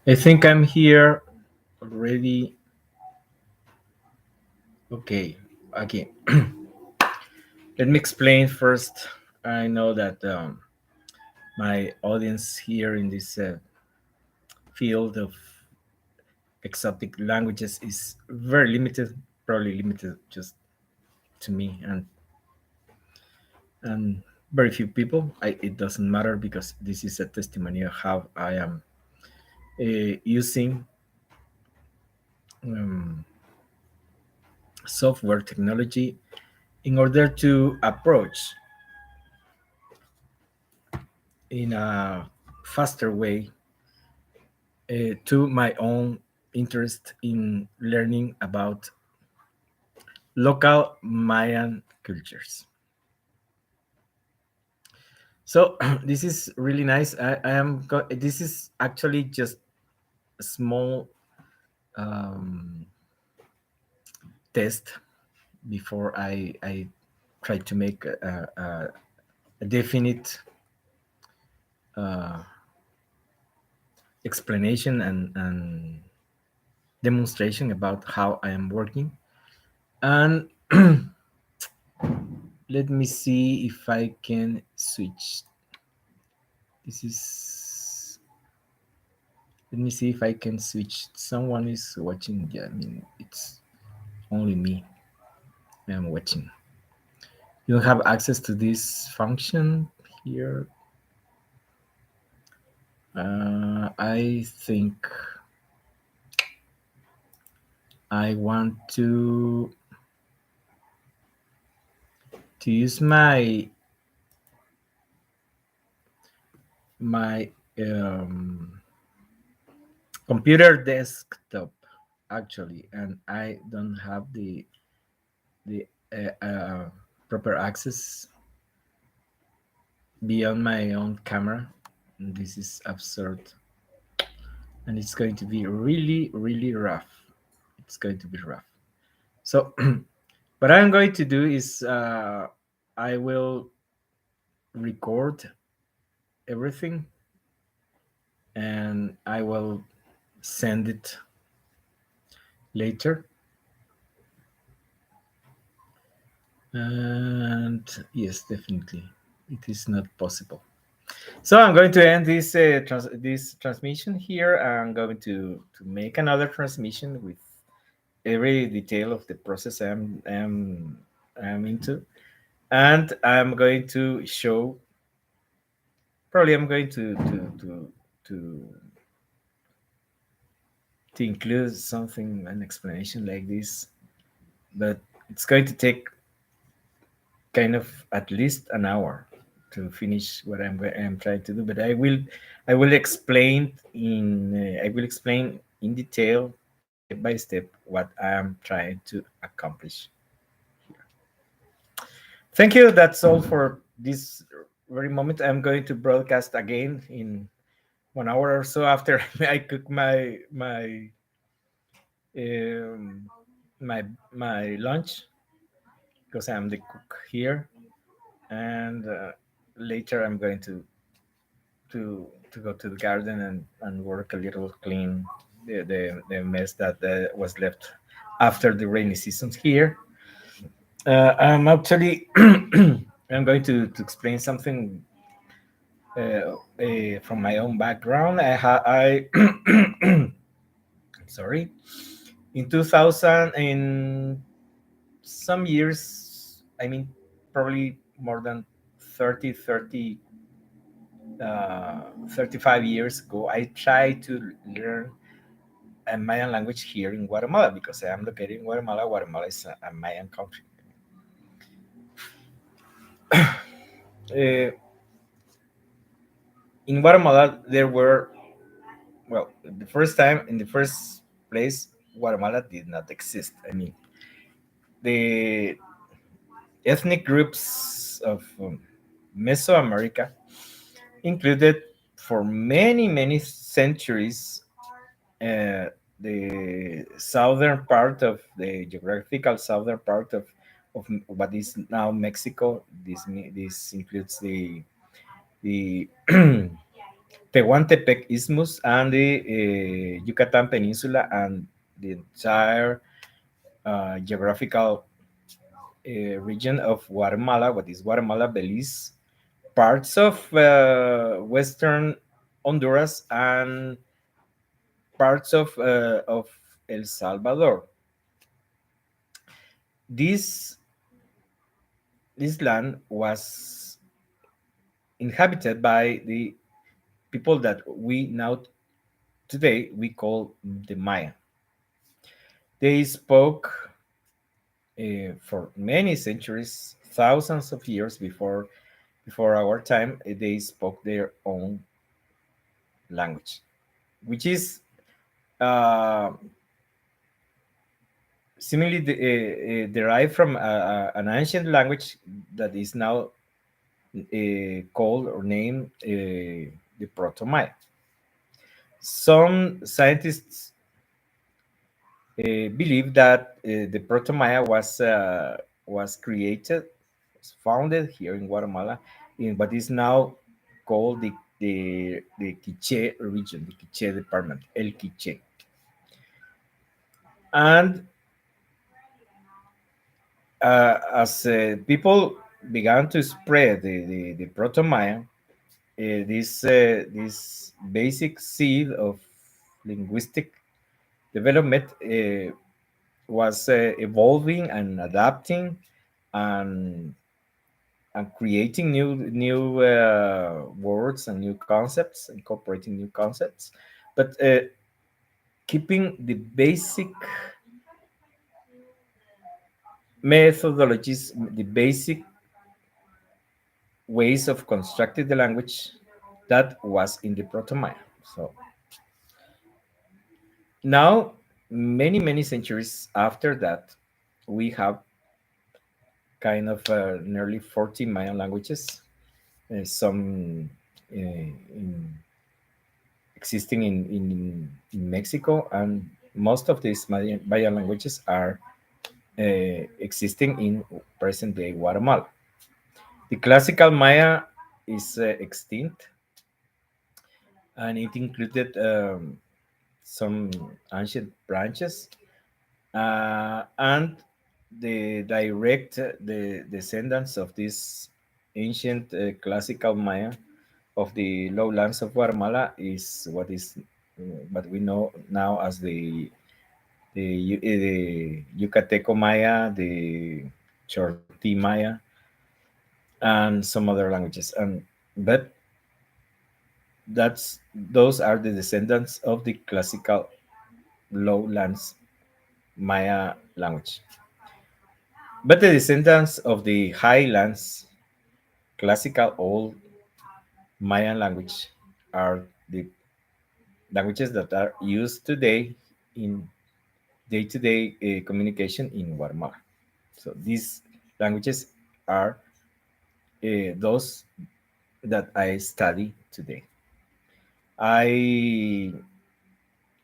I think I'm here already. Okay, okay. Let me explain first. I know that my audience here in this field of exotic languages is very limited, probably limited just to me and very few people. It doesn't matter because this is a testimony of how I am using um, software technology in order to approach in a faster way to my own interest in learning about local Mayan cultures. So this is really nice. This is actually just a small um, test before I try to make a definite uh, explanation and demonstration about how I am working. And let me see if I can switch. This is. Let me see if I can switch. Someone is watching. Yeah, I mean, it's only me. I'm watching. You don't have access to this function here. I think I want to use my computer desktop actually, and I don't have the proper access beyond my own camera. And this is absurd, and it's going to be really really rough. It's going to be rough. So what I'm going to do is I will record everything and I will send it later. And yes, definitely, it is not possible. So I'm going to end this transmission here. I'm going to make another transmission with every detail of the process I'm into, and I'm going to show. Probably I'm going to to include something, an explanation like this, but it's going to take kind of at least an hour to finish what I'm trying to do. But I will explain in detail, step by step, what I am trying to accomplish here. Thank you. That's all for this very moment. I'm going to broadcast again in 1 hour or so after I cook um, my lunch because I'm the cook here, and later I'm going to go to the garden and work a little, clean the mess that was left after the rainy seasons here. I'm actually I'm going to explain something from my own background. I sorry, in 2000, in some years, I mean, probably more than 30, 35 years ago, I tried to learn a Mayan language here in Guatemala because I am located in Guatemala. Guatemala is a Mayan country. Uh, in Guatemala, there were, well, the first time, in the first place, Guatemala did not exist. I mean, the ethnic groups of Mesoamerica included for many, many centuries uh, the southern part of the geographical southern part of what is now Mexico. This includes the Tehuantepec Isthmus and the Yucatan Peninsula and the entire geographical region of Guatemala, what is Guatemala, Belize, parts of western Honduras, and parts of El Salvador. This this land was inhabited by the people that we now today we call the Maya. They spoke for many centuries, thousands of years before our time. They spoke their own language, which is uh, seemingly derived from an ancient language that is now called or named the Proto-Maya. Some scientists believe that the Proto-Maya was created, was founded here in Guatemala, in what is now called the Quiche region, the Quiche department, El Quiche. And as people began to spread the Proto-Maya, this basic seed of linguistic development was evolving and adapting and creating new words and new concepts, incorporating new concepts, but keeping the basic methodologies, the basic ways of constructing the language that was in the Proto-Maya. So now, many centuries after that, we have kind of nearly 40 Mayan languages, some existing in Mexico, and most of these Mayan languages are existing in present day Guatemala. The classical Maya is extinct, and it included some ancient branches and the direct the descendants of this ancient classical Maya of the lowlands of Guatemala is what we know now as the Yucateco Maya, the Chorti Maya, and some other languages. And but those are the descendants of the classical lowlands Maya language. But the descendants of the highlands classical old Mayan language are the languages that are used today in day-to-day communication in Guatemala. So these languages are those that I study today. I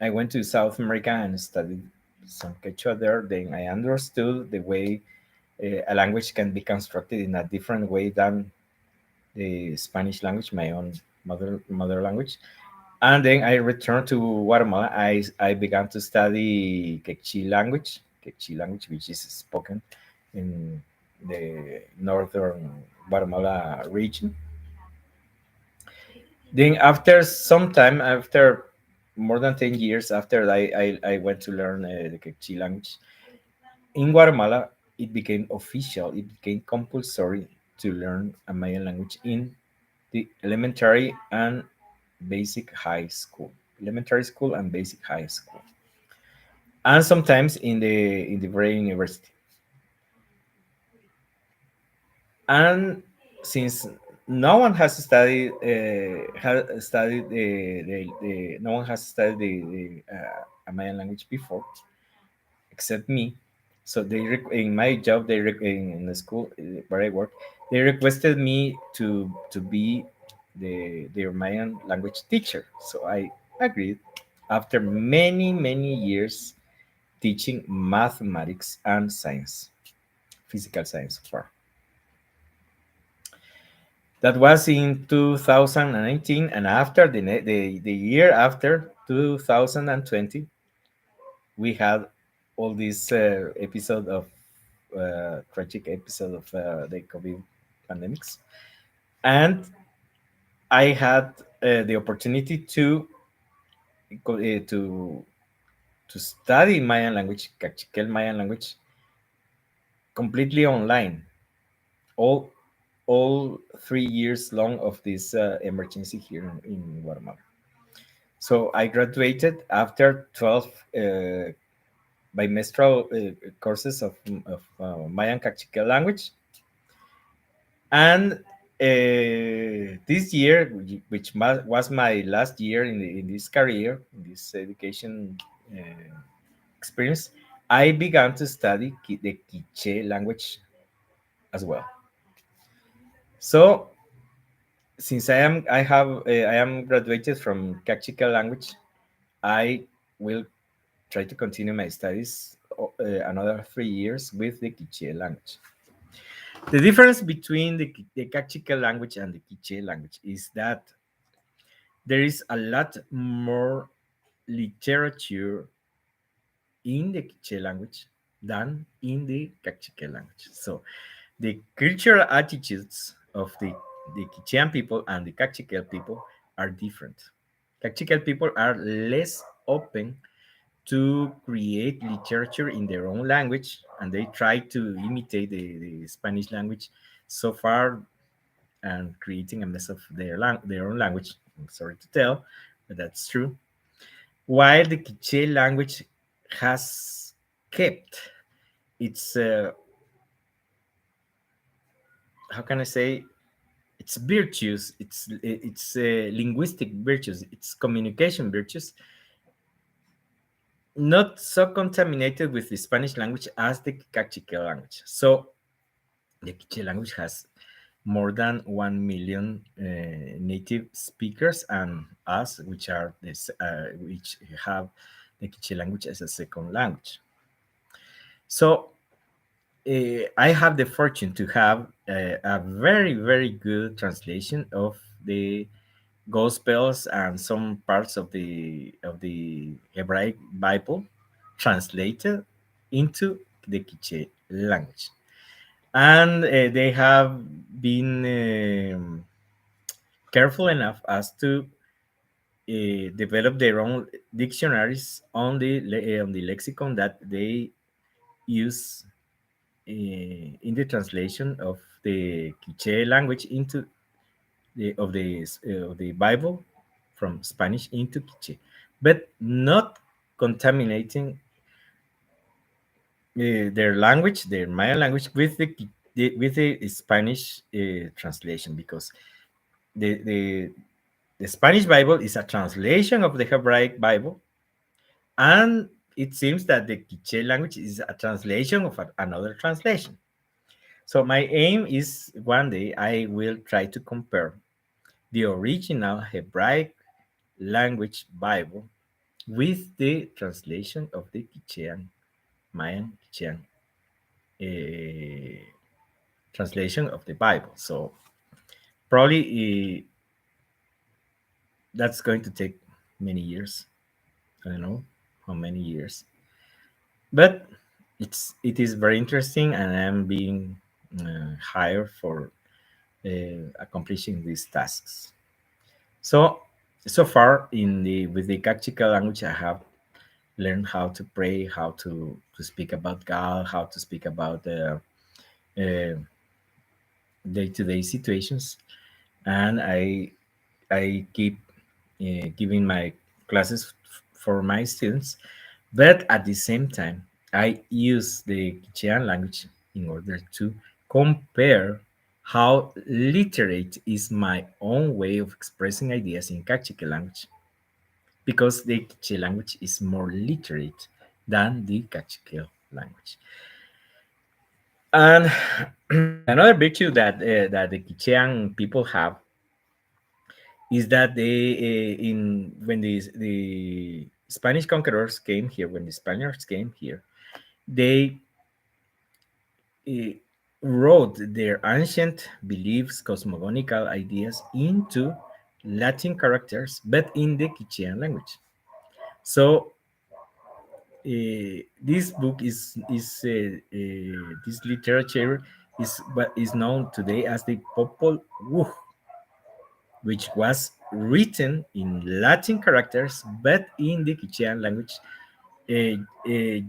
I went to South America and studied some Quechua there. Then I understood the way a language can be constructed in a different way than the Spanish language, my own mother language. And then I returned to Guatemala. I began to study Quechua language, which is spoken in the northern Guatemala region. Then after some time, after more than 10 years after I went to learn the Quechua language, in Guatemala, it became official, it became compulsory to learn a Mayan language in the elementary and basic high school, elementary school and basic high school, and sometimes in the very university. And since no one has studied no one has studied the a Mayan language before except me. So in my job, in the school where I work, they requested me to be their Mayan language teacher. So I agreed. After many years teaching mathematics and science, physical science so far. That was in 2019, and after the year after 2020, we had all this episode of tragic episode of the COVID pandemics, and I had the opportunity to study Mayan language, Cachiquel Mayan language, completely online. All all 3 years long of this emergency here in Guatemala. So I graduated after 12 bimestral courses of Mayan Cachiquel language, and this year, was my last year in this career, in this education experience, I began to study the Quiche language as well. So since I am graduated from Cachiquel language, I will try to continue my studies another 3 years with the Quiche language. The difference between the Cachiquel language and the Quiche language is that there is a lot more literature in the Quiche language than in the Cachiquel language. So the cultural attitudes of the Quichean people and the Cachiquel people are different. Cachiquel people are less open to create literature in their own language, and they try to imitate the Spanish language so far, and creating a mess of their own language. I'm sorry to tell, but that's true. While the Quiche language has kept its, how can I say, its virtues, its linguistic virtues, its communication virtues, not so contaminated with the Spanish language as the Cachiquel language. So the Quiche language has more than 1 million native speakers, and us, which have the Quiche language as a second language. So I have the fortune to have a very, very good translation of the Gospels and some parts of the Hebraic Bible translated into the Quiche language, and they have been careful enough as to develop their own dictionaries on the lexicon that they use in the translation of the Quiche language into the Bible from Spanish into Quiche, but not contaminating their language, their Mayan language, with the Spanish translation, because the, the the Spanish Bible is a translation of the Hebraic Bible, and it seems that the Quiche language is a translation of another translation. So my aim is one day I will try to compare the original Hebraic language Bible with the translation of the Quichean, Mayan Quichean uh, translation of the Bible. So probably that's going to take many years. I don't know how many years, but it is very interesting, and I'm being hired for accomplishing these tasks. So so far in the with the Cachica language, I have learned how to pray, how to speak about God, how to speak about uh, day-to-day situations, and I keep giving my classes for my students, but at the same time, I use the Quichean language in order to compare how literate is my own way of expressing ideas in Cachique language, because the Quiche language is more literate than the Cachique language. And another virtue that the Quichean people have is that they in when the Spanish conquerors came here, when the Spaniards came here, they wrote their ancient beliefs, cosmogonical ideas into Latin characters, but in the Quichean language. So this book this literature is what is known today as the Popol Vuh, which was written in Latin characters, but in the Quichean language,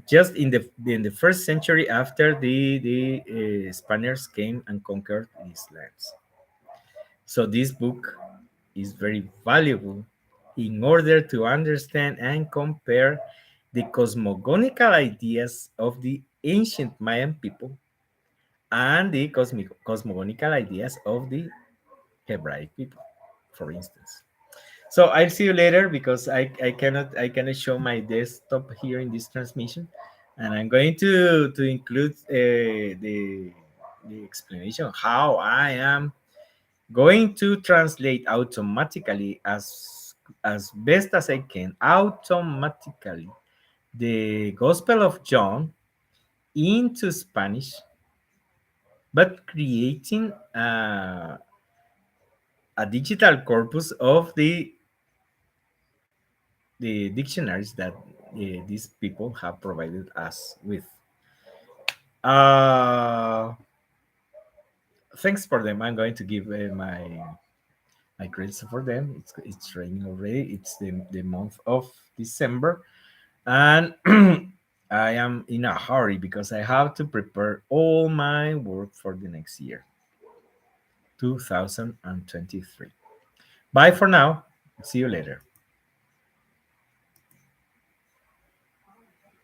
just in the first century after the Spaniards came and conquered these lands. So this book is very valuable in order to understand and compare the cosmogonical ideas of the ancient Mayan people and the cosmogonical ideas of the Hebraic people, for instance. So I'll see you later because I cannot show my desktop here in this transmission, and I'm going to include the explanation of how I am going to translate automatically as best as I can automatically the Gospel of John into Spanish, but creating a digital corpus of the dictionaries that these people have provided us with. Uh, Thanks for them. I'm going to give my credits for them. It's raining already. It's the month of December, and I am in a hurry because I have to prepare all my work for the next year, 2023. Bye for now. See you later.